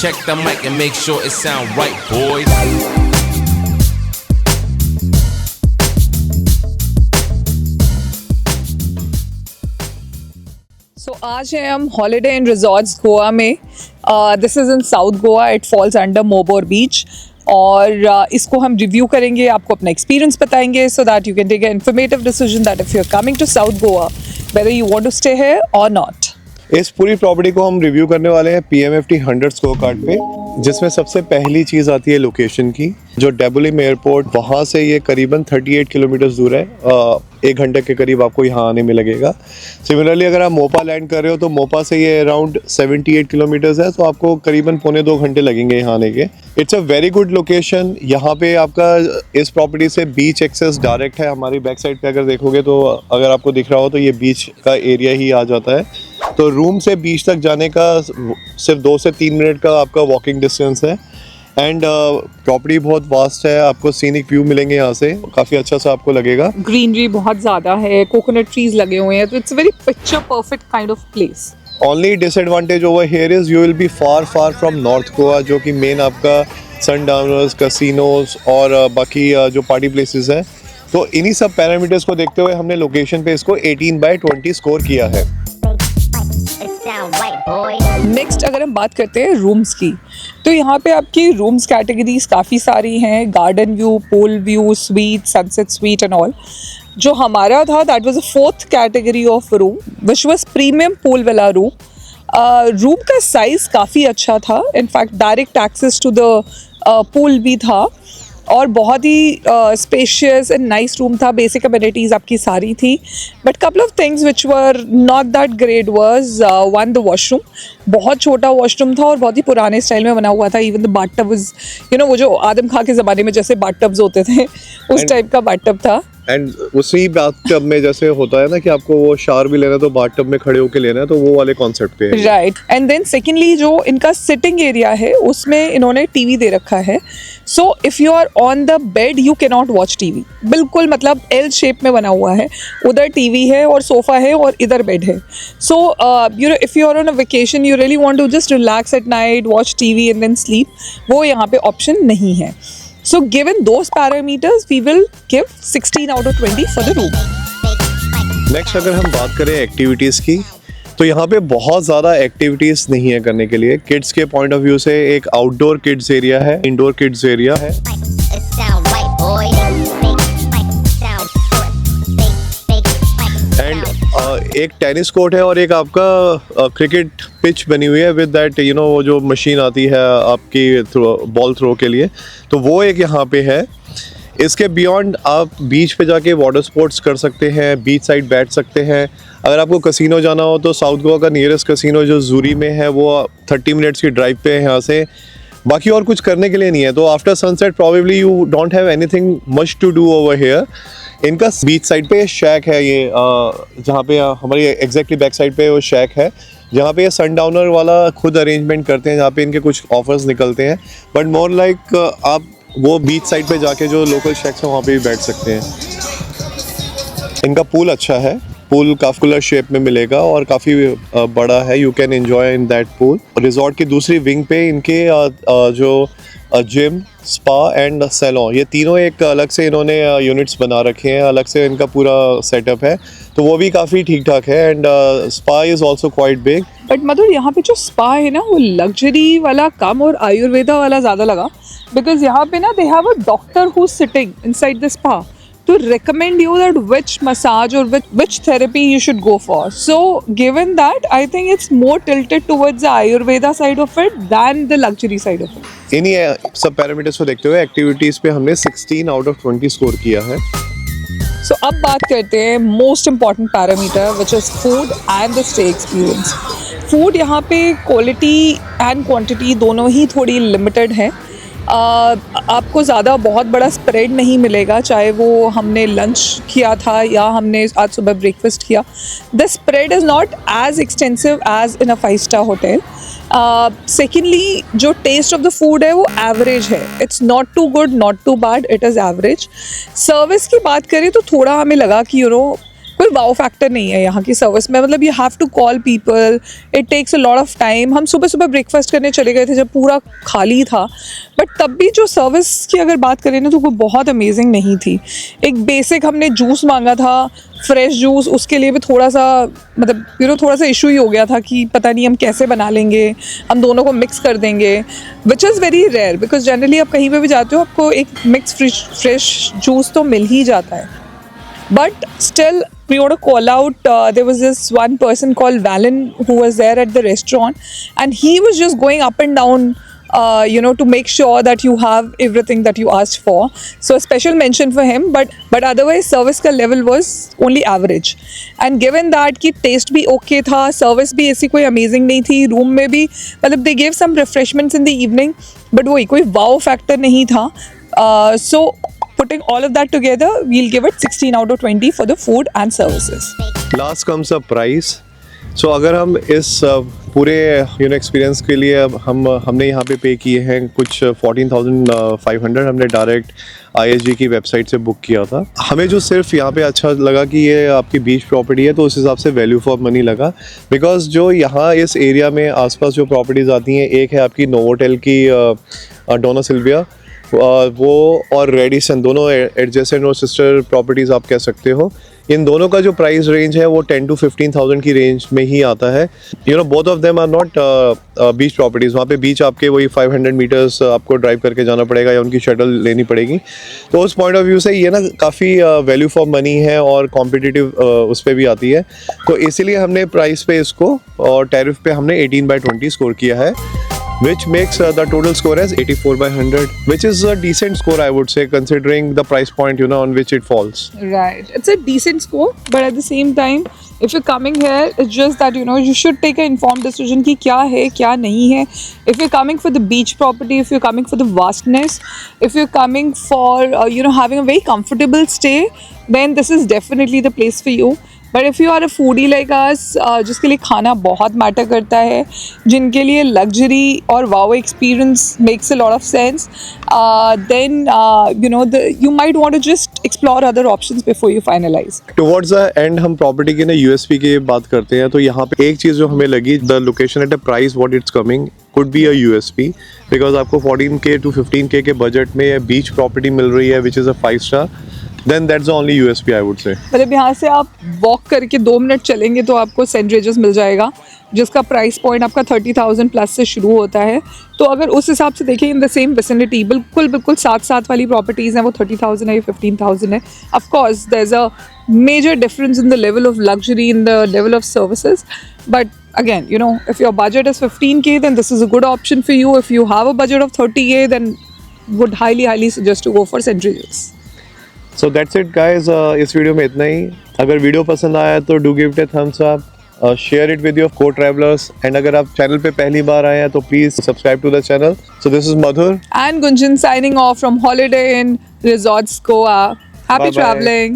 check the mic and make sure it sound right, boys. So आज हैं हम holiday इन resorts Goa में. This is in south Goa. It falls under Mobor beach. और इसको हम रिव्यू करेंगे, आपको अपना एक्सपीरियंस बताएंगे so that you can take an informative decision that if you are coming to south Goa whether you want to stay here और not. इस पूरी प्रॉपर्टी को हम रिव्यू करने वाले हैं PMFT 100 स्कोर कार्ड पे, जिसमें सबसे पहली चीज़ आती है लोकेशन की. जो डेबुलिम एयरपोर्ट, वहाँ से ये करीबन 38 किलोमीटर दूर है. 1 घंटे के करीब आपको यहाँ आने में लगेगा. सिमिलरली अगर आप मोपा लैंड कर रहे हो तो मोपा से ये अराउंड 78 किलोमीटर्स है, तो आपको करीबन 1.25 घंटे लगेंगे यहाँ आने के. It's a very good location. यहाँ पे आपका इस प्रॉपर्टी से बीच एक्सेस डायरेक्ट है. हमारी बैक साइड पे अगर देखोगे तो अगर आपको दिख रहा हो तो ये बीच का एरिया ही आ जाता है. तो रूम से बीच तक जाने का सिर्फ 2 से 3 मिनट का आपका वॉकिंग डिस्टेंस है. एंड प्रॉपर्टी बहुत वास्ट है. आपको सीनिक व्यू मिलेंगे यहाँ से, काफ़ी अच्छा सा आपको लगेगा. ग्रीनरी बहुत ज़्यादा है, कोकोनट ट्रीज लगे हुए हैं, तो it's very picture perfect kind of place. Only disadvantage over here is you will be far from north Goa, जो कि मेन आपका सनडाउनर्स, कैसीनोज और बाकी जो पार्टी प्लेसेस हैं. तो इन्हीं सब पैरामीटर्स को देखते हुए हमने लोकेशन पे इसको 18/20 स्कोर किया है. नेक्स्ट अगर हम बात करते हैं रूम्स की, तो यहाँ पे आपकी रूम्स कैटेगरीज काफ़ी सारी हैं. Garden view, pool view, suite, sunset suite and all. जो हमारा था that was a 4th category of room which was premium pool वाला रूम. रूम का साइज़ काफ़ी अच्छा था. In fact direct access to the pool भी था और बहुत ही स्पेशियस एंड नाइस रूम था. बेसिक अमेनिटीज़ आपकी सारी थी. But couple of things which were not that great was one the washroom. बहुत छोटा वॉशरूम था और बहुत ही पुराने स्टाइल में बना हुआ था. इवन द बाथटब वाज वो जो आदम खां के ज़माने में जैसे बाथटब्स होते थे उस टाइप का बाथटब था. एंड उसी बाथटब में जैसे होता है ना कि आपको वो शावर भी लेना है तो बाथटब में खड़े होके लेना है, तो वो वाले कॉन्सेप्ट पे है. राइट. एंड देन सेकेंडली जो इनका सिटिंग एरिया है उसमें इन्होंने टीवी दे रखा है. So if you are on the bed you can not watch TV. बिल्कुल मतलब L शेप में बना हुआ है. उधर टीवी है और सोफ़ा है और इधर बेड है. So if you are on a vacation you really want to just relax at night, watch TV and then sleep, वो यहाँ पे ऑप्शन नहीं है. So given those parameters, we will give 16 out of 20 for the room. Next अगर हम बात करें activities की, तो यहाँ पे बहुत ज़्यादा एक्टिविटीज़ नहीं है करने के लिए. किड्स के पॉइंट ऑफ व्यू से एक आउटडोर किड्स एरिया है, इंडोर किड्स एरिया है. एंड एक टेनिस कोर्ट है और एक आपका क्रिकेट पिच बनी हुई है विद दैट वो जो मशीन आती है आपकी बॉल थ्रो के लिए, तो वो एक यहाँ पे है. इसके बियॉन्ड आप बीच पे जाके वाटर स्पोर्ट्स कर सकते हैं, बीच साइड बैठ सकते हैं. अगर आपको कसिनो जाना हो तो साउथ गोवा का नियरेस्ट कसिनो जो जूरी में है वो 30 मिनट्स की ड्राइव पे है यहाँ से. बाकी और कुछ करने के लिए नहीं है. तो after sunset probably you don't have anything much to do over here. इनका बीच साइड पे शैक है ये, जहाँ पे हमारी एग्जैक्टली बैक साइड पे वो शैक है, जहाँ पे ये सनडाउनर वाला खुद अरेंजमेंट करते हैं, जहाँ पे इनके कुछ ऑफर्स निकलते हैं. बट मोर लाइक आप वो बीच साइड पे जाके जो लोकल शैक्स हैं वहाँ पे भी बैठ सकते हैं. इनका पूल अच्छा है. पूल काफुलर शेप में मिलेगा और काफ़ी बड़ा है. You can enjoy in that pool. Resort की दूसरी विंग पे इनके जो जिम, स्पा एंड सैलून, ये तीनों एक अलग से इन्होंने यूनिट्स बना रखे हैं. अलग से इनका पूरा सेटअप है, तो वो भी काफ़ी ठीक ठाक है. And spa is also quite big. But Madhur यहाँ पे जो स्पा है ना वो लग्जरी वाला कम और आयुर्वेदा वाला ज़्यादा लगा. बिकॉज यहाँ पे ना they have a doctor who sitting inside the spa to recommend you that which massage or which therapy you should go for. So given that, I think it's more tilted towards the Ayurveda side of it than the luxury side of it. इन्हीं सब parameters को देखते हुए activities पे हमने 16 out of 20 score किया है. So अब बात करते हैं most important parameter which is food and the stay experience. Food यहाँ पे quality and quantity दोनों ही थोड़ी limited है. आपको ज़्यादा बहुत बड़ा स्प्रेड नहीं मिलेगा, चाहे वो हमने लंच किया था या हमने आज सुबह ब्रेकफास्ट किया. The spread is not as extensive as in a 5-star hotel. Secondly जो टेस्ट ऑफ द फूड है वो एवरेज है. It's not too good, not too bad, it is average. Service की बात करें तो थोड़ा हमें लगा कि कोई वाओ फैक्टर नहीं है यहाँ की सर्विस में. मतलब you have to call people, it takes a lot of time. हम सुबह सुबह ब्रेकफास्ट करने चले गए थे जब पूरा खाली था, बट तब भी जो सर्विस की अगर बात करें ना तो वो बहुत अमेजिंग नहीं थी. एक बेसिक हमने जूस मांगा था, फ्रेश जूस, उसके लिए भी थोड़ा सा मतलब थोड़ा सा इशू ही हो गया था कि पता नहीं हम कैसे बना लेंगे, हम दोनों को मिक्स कर देंगे, which is very rare because generally आप कहीं पे भी जाते हो आपको एक मिक्स फ्रेश जूस तो मिल ही जाता है. But still, we want to call out, there was this one person called Valen who was there at the restaurant, and he was just going up and down, to make sure that you have everything that you asked for. So a special mention for him, but otherwise service का level was only average. And given that कि taste भी okay था, service भी ऐसी कोई amazing नहीं थी, room में भी मतलब they gave some refreshments in the evening, but वही कोई wow factor नहीं था. So putting all of that together, we'll give it 16 out of 20 for the food and services. Last comes the price. So अगर हम इस पूरे experience के लिए हमने यहाँ पे किए हैं कुछ 14,500 हमने डायरेक्ट IHG की वेबसाइट से बुक किया था. हमें जो सिर्फ यहाँ पे अच्छा लगा कि ये आपकी बीच प्रॉपर्टी है तो उस हिसाब से वैल्यू फॉर मनी लगा. बिकॉज जो यहाँ इस एरिया में आसपास जो प्रॉपर्टीज़ आती हैं, एक है आपकी नोवोटेल की डोना सिल्विया, वो और रेडिसन, दोनों एडजेसेंट और सिस्टर प्रॉपर्टीज़ आप कह सकते हो. इन दोनों का जो प्राइस रेंज है वो 10 to 15,000 की रेंज में ही आता है. Both of them are not beach properties. वहाँ पे बीच आपके वही 500 मीटर्स आपको ड्राइव करके जाना पड़ेगा या उनकी शटल लेनी पड़ेगी. तो उस पॉइंट ऑफ व्यू से ये ना काफ़ी वैल्यू फॉर मनी है और कॉम्पिटिटिव उस पर भी आती है. तो इसीलिए हमने प्राइस पे इसको और टैरिफ पे हमने 18/20 स्कोर किया है, which makes the total score as 84/100, which is a decent score, I would say, considering the price point on which it falls. Right, it's a decent score, but at the same time, if you're coming here, it's just that you should take an informed decision कि क्या है क्या नहीं है. If you're coming for the beach property, if you're coming for the vastness, if you're coming for having a very comfortable stay, then this is definitely the place for you. But if you are a foodie like us, जिसके लिए खाना बहुत matter करता है, जिनके लिए luxury और wow experience makes a lot of sense, then you might want to just explore other options before you finalize. Towards the end हम प्रॉपर्टी की ना USP की बात करते हैं. तो यहाँ पे एक चीज़ जो हमें लगी, the location at a price what it's coming could be a USP, because आपको 14K to 15K के बजट में बीच प्रॉपर्टी मिल रही है which is a 5-star. Then that's the only USP I would say. मतलब यहाँ से आप वॉक करके 2 मिनट चलेंगे तो आपको सेंट रेजस मिल जाएगा, जिसका प्राइस पॉइंट आपका 30,000 प्लस से शुरू होता है. तो अगर उस हिसाब से देखें, इन द सेम विसिनिटी बिल्कुल साथ वाली प्रॉपर्टीज़ हैं, वो 30,000 है या 15,000 है. Of course there is a major difference in the level of luxury, in the level of services. But again, if your budget is 15K, then this is a good option for you. If you have a budget of 30K, then would highly suggest to go for St. Regis. So that's it guys. इस video में इतना ही. अगर video पसंद आया तो do give it a thumbs up, share it with your co-travelers, and अगर आप channel पे पहली बार आए हैं तो please subscribe to the channel. So this is Madhur and Gunjan signing off from Holiday Inn Resorts Goa. Happy Bye-bye. traveling.